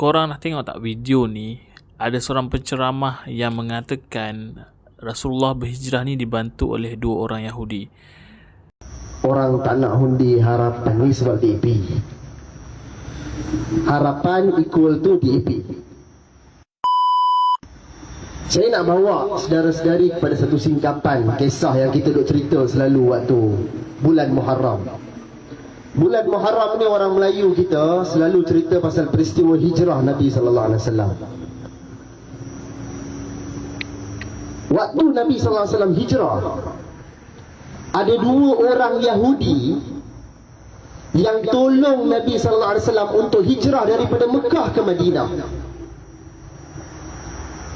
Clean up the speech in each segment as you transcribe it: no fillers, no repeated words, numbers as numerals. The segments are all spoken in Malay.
Korang nak tengok tak video ni? Ada seorang penceramah yang mengatakan Rasulullah berhijrah ni dibantu oleh 2 orang Yahudi. Orang tak nak hundi harapan ni sebab DAP. Harapan equal to DAP. Saya nak bawa saudara-saudari kepada satu singkapan kisah yang kita duk cerita selalu waktu bulan Muharram. Bulan Muharram ni orang Melayu kita selalu cerita pasal peristiwa hijrah Nabi sallallahu alaihi wasallam. Waktu Nabi sallallahu alaihi wasallam hijrah, ada 2 orang Yahudi yang tolong Nabi sallallahu alaihi wasallam untuk hijrah daripada Mekah ke Madinah.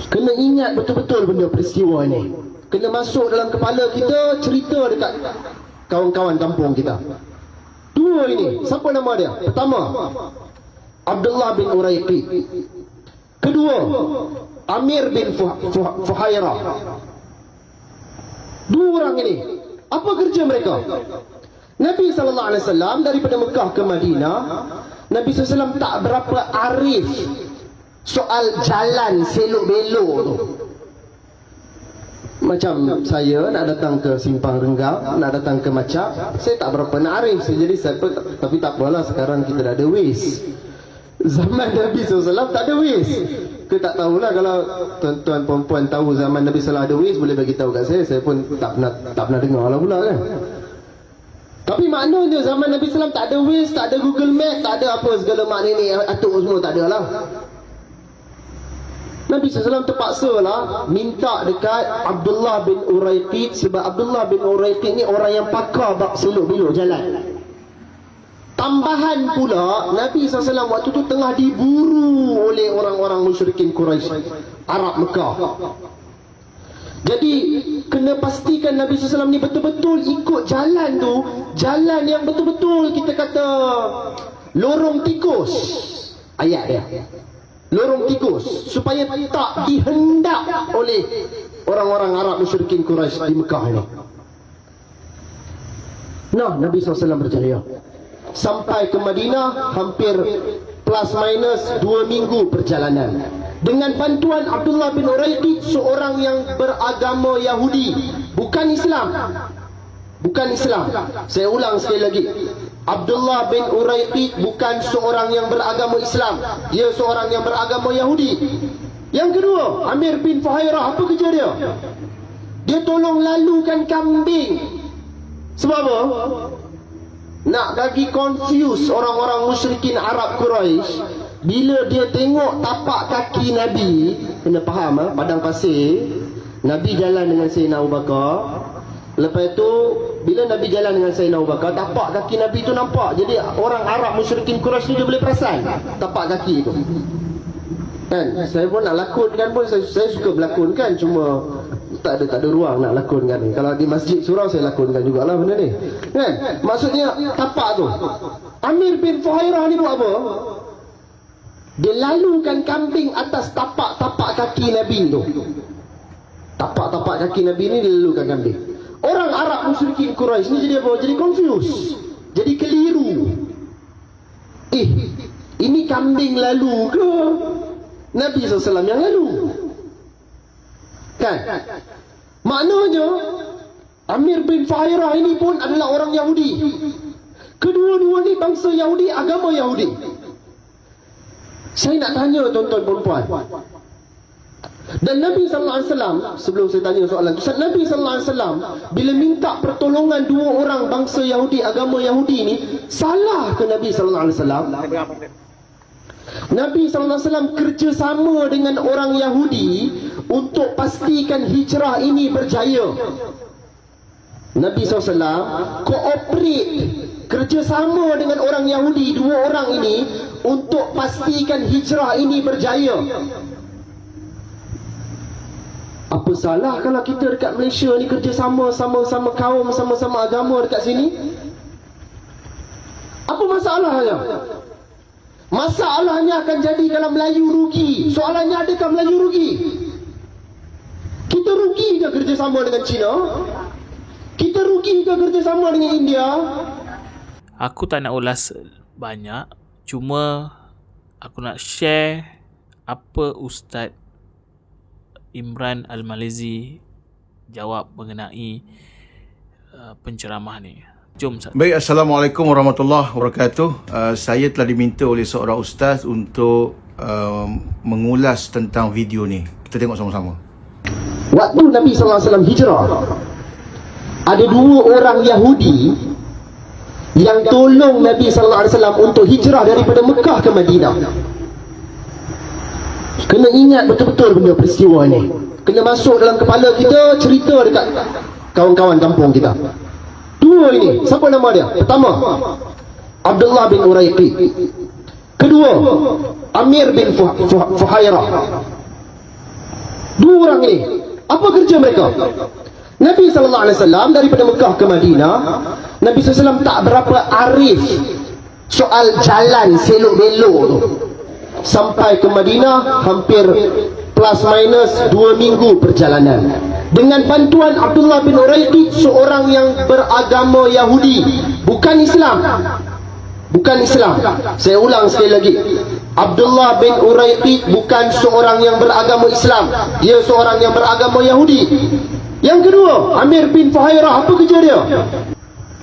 Kena ingat betul-betul benda peristiwa ni. Kena masuk dalam kepala kita, cerita dekat kawan-kawan kampung kita. 2 ini, siapa nama dia? Pertama, Abdullah bin Uraiqid. Kedua, Amir bin Fuhairah. 2 orang ini, apa kerja mereka? Nabi SAW daripada Mekah ke Madinah, Nabi SAW tak berapa arif soal jalan selok-belok tu. Macam saya nak datang ke Simpang Renggam, nak datang ke Macak, saya tak berapa nak arif. Jadi tapi tak apalah, sekarang kita dah ada Waze. Zaman Nabi SAW tak ada Waze. Kita tak tahulah, kalau tuan-tuan perempuan tahu zaman Nabi SAW ada Waze, boleh bagi tahu kat saya pun tak pernah dengar lah pula kan. Tapi maknanya zaman Nabi SAW tak ada Waze, tak ada Google Map, tak ada apa segala mak nenek atuk semua, tak ada lah. Nabi SAW terpaksa lah minta dekat Abdullah bin Uraiqid, sebab Abdullah bin Uraiqid ni orang yang pakar bab selok-belok jalan. Tambahan pula, Nabi SAW waktu tu tengah diburu oleh orang-orang musyrikin Quraisy, Arab Mekah. Jadi kena pastikan Nabi SAW ni betul-betul ikut jalan tu, jalan yang betul-betul kita kata lorong tikus. Ayat dia, lorong tikus, supaya tak dihendak oleh orang-orang Arab musyrikin Quraisy di Mekah ini. Nah, Nabi SAW berjaya sampai ke Madinah, hampir plus minus 2 minggu perjalanan, dengan bantuan Abdullah bin Uraiqid, seorang yang beragama Yahudi, bukan Islam. Bukan Islam. Saya ulang sekali lagi, Abdullah bin Uraiqid bukan seorang yang beragama Islam, dia seorang yang beragama Yahudi. Yang kedua, Amir bin Fuhairah, apa kerja dia? Dia tolong lalukan kambing. Sebab apa? Nak bagi confuse orang-orang musyrikin Arab Quraisy. Bila dia tengok tapak kaki Nabi, kena faham padang pasir, Nabi jalan dengan Sayyidina Abu Bakar. Lepas tu bila Nabi jalan dengan Sayyidina Abu Bakar, tapak kaki Nabi tu nampak. Jadi orang Arab musyrikin Quraisy ni dia boleh perasan tapak kaki tu. Kan? Saya pun nak lakonkan pun, saya suka berlakonkan, cuma tak ada ruang nak lakonkan ni. Kalau di masjid surau saya lakonkan jugalah benda ni. Kan? Maksudnya tapak tu. Amir bin Fuhairah ni buat apa? Dia lalukan kambing atas tapak-tapak kaki Nabi tu. Tapak-tapak kaki Nabi ni dia lalukan kambing. Orang Arab musyrikin Quraisy ni jadi apa? Jadi confused, jadi keliru. Ini kambing lalu ke Nabi SAW yang lalu? Kan? Maknanya Amir bin Fuhairah ini pun adalah orang Yahudi. Kedua-dua ni bangsa Yahudi, agama Yahudi. Saya nak tanya tuan-tuan perempuan, dan Nabi SAW, sebelum saya tanya soalan tu, Nabi SAW bila minta pertolongan 2 orang bangsa Yahudi, agama Yahudi ni, salah ke Nabi SAW? Nabi SAW kerjasama dengan orang Yahudi untuk pastikan hijrah ini berjaya. Nabi SAW cooperate, kerjasama dengan orang Yahudi, 2 orang ini, untuk pastikan hijrah ini berjaya. Apa salah kalau kita dekat Malaysia ni kerjasama sama-sama kaum, sama-sama agama dekat sini? Apa masalahnya? Masalahnya akan jadi kalau Melayu rugi. Soalannya, adakah Melayu rugi? Kita rugi ke kerjasama dengan China? Kita rugi ke kerjasama dengan India? Aku tak nak ulas banyak, cuma aku nak share apa Ustaz Imran Al-Malizi jawab mengenai penceramah ni. Jom Ustaz. Baik, Assalamualaikum warahmatullahi wabarakatuh. Saya telah diminta oleh seorang ustaz untuk mengulas tentang video ni. Kita tengok sama-sama. Waktu Nabi SAW hijrah, ada dua orang Yahudi yang tolong Nabi SAW untuk hijrah daripada Mekah ke Madinah. Kena ingat betul-betul benda peristiwa ni. Kena masuk dalam kepala kita, cerita dekat kawan-kawan kampung kita. Dua ini, siapa nama dia? Pertama, Abdullah bin Uraiqi. Kedua, Amir bin Fuhairah. Dua orang ini, apa kerja mereka? Nabi SAW daripada Mekah ke Madinah, Nabi SAW tak berapa arif soal jalan selok-belok tu. Sampai ke Madinah hampir plus minus 2 minggu perjalanan. Dengan bantuan Abdullah bin Uraiqi, seorang yang beragama Yahudi, bukan Islam. Bukan Islam. Saya ulang sekali lagi. Abdullah bin Uraiqi bukan seorang yang beragama Islam. Dia seorang yang beragama Yahudi. Yang kedua, Amir bin Fuhairah, apa kerja dia?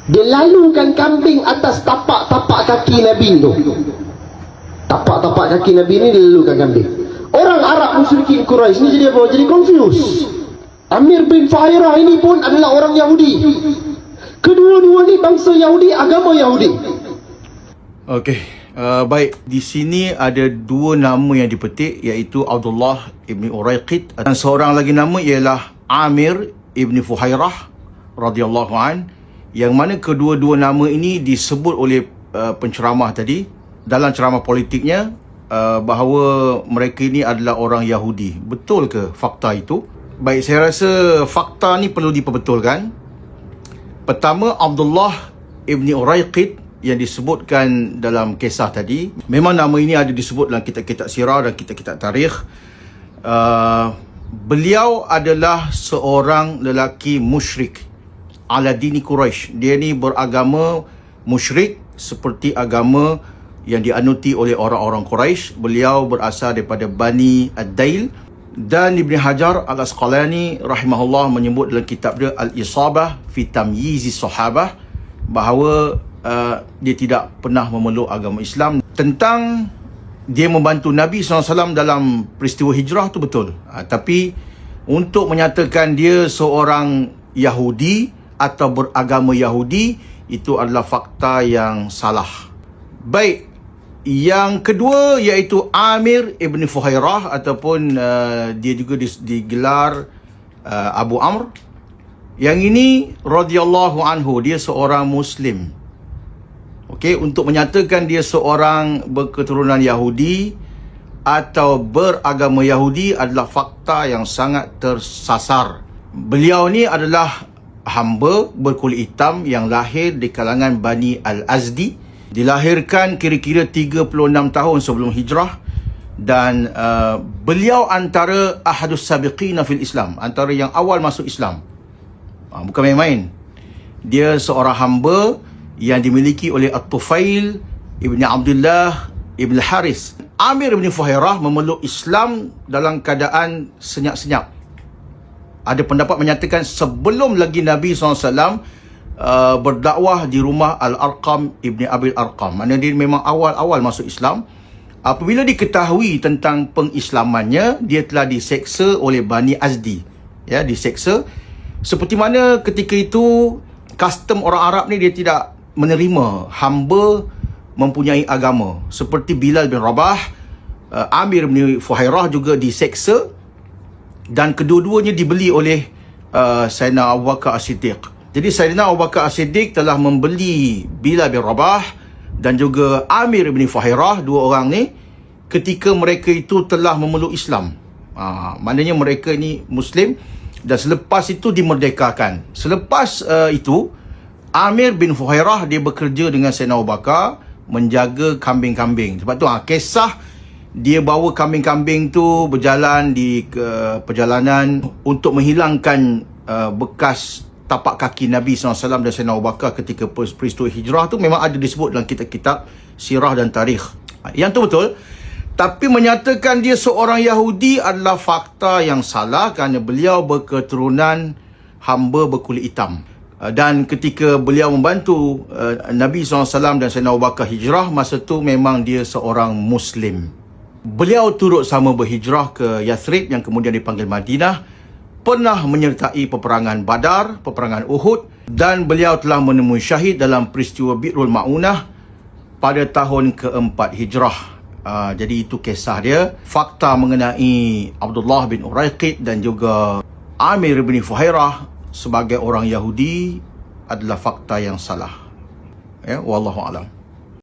Dia lalukan kambing atas tapak-tapak kaki Nabi tu. Tapak-tapak kaki Nabi ni dia lalukan kambing. Orang Arab musyrikin Quraisy ni jadi apa? Jadi confused. Amir bin Fuhairah ini pun adalah orang Yahudi. Kedua-dua ni bangsa Yahudi, agama Yahudi. Okey, baik. Di sini ada dua nama yang dipetik, iaitu Abdullah ibn Uraiqit, dan seorang lagi nama ialah Amir ibn Fuhairah radhiyallahu an, yang mana kedua-dua nama ini disebut oleh penceramah tadi dalam ceramah politiknya, bahawa mereka ini adalah orang Yahudi. Betul ke fakta itu? Baik, saya rasa fakta ni perlu diperbetulkan. Pertama, Abdullah ibn Uraiqit yang disebutkan dalam kisah tadi, memang nama ini ada disebut dalam kitab-kitab sirah dan kitab-kitab tarikh. Beliau adalah seorang lelaki musyrik ala dini Quraisy. Dia ni beragama musyrik seperti agama yang dianuti oleh orang-orang Quraisy. Beliau berasal daripada Bani Ad-Dail. Dan Ibn Hajar Al-Asqalani rahimahullah menyebut dalam kitab dia Al-Isabah fi Tamyizi Sahabah bahawa dia tidak pernah memeluk agama Islam. Tentang dia membantu Nabi SAW dalam peristiwa hijrah tu betul. Tapi untuk menyatakan dia seorang Yahudi atau beragama Yahudi, itu adalah fakta yang salah. Baik, yang kedua iaitu Amir ibn Fuhairah, ataupun dia juga digelar Abu Amr. Yang ini radhiyallahu anhu, dia seorang Muslim. Okey, untuk menyatakan dia seorang berketurunan Yahudi atau beragama Yahudi adalah fakta yang sangat tersasar. Beliau ni adalah hamba berkulit hitam yang lahir di kalangan Bani Al-Azdi. Dilahirkan kira-kira 36 tahun sebelum hijrah, dan beliau antara ahadus sabiqina fil Islam, antara yang awal masuk Islam. Bukan main-main. Dia seorang hamba yang dimiliki oleh At-Tufail ibn Abdullah ibn Haris. Amir ibn Fuhairah memeluk Islam dalam keadaan senyap-senyap. Ada pendapat menyatakan sebelum lagi Nabi SAW berdakwah di rumah Al-Arqam ibn Abil Arqam. Mana dia memang awal-awal masuk Islam. Apabila diketahui tentang pengislamannya, dia telah diseksa oleh Bani Azdi. Ya, diseksa. Seperti mana ketika itu custom orang Arab ni, dia tidak menerima hamba mempunyai agama. Seperti Bilal bin Rabah, Amir bin Fuhairah juga diseksa, dan kedua-duanya dibeli oleh Sayyidina Abu Bakar As-Siddiq. Jadi Sayyidina Abu Bakar As-Siddiq telah membeli Bilal bin Rabah dan juga Amir bin Fuhairah, dua orang ni, ketika mereka itu telah memeluk Islam. Maknanya mereka ni Muslim, dan selepas itu dimerdekakan. Selepas itu, Amir bin Fuhairah dia bekerja dengan Sayyidina Abu Bakar menjaga kambing-kambing. Sebab tu kisah dia bawa kambing-kambing tu berjalan di perjalanan untuk menghilangkan bekas tapak kaki Nabi SAW dan Sayyidina Abu Bakar ketika peristiwa hijrah tu, memang ada disebut dalam kitab-kitab sirah dan tarikh. Yang tu betul. Tapi menyatakan dia seorang Yahudi adalah fakta yang salah kerana beliau berketurunan hamba berkulit hitam. Dan ketika beliau membantu Nabi SAW dan Sayyidina Abu Bakar hijrah, masa tu memang dia seorang Muslim. Beliau turut sama berhijrah ke Yathrib yang kemudian dipanggil Madinah, pernah menyertai peperangan Badar, peperangan Uhud, dan beliau telah menemui syahid dalam peristiwa Bi'rul Ma'unah pada tahun keempat hijrah. Jadi itu kisah dia. Fakta mengenai Abdullah bin Uraiqid dan juga Amir bin Fuhairah sebagai orang Yahudi adalah fakta yang salah. Ya, wallahu alam.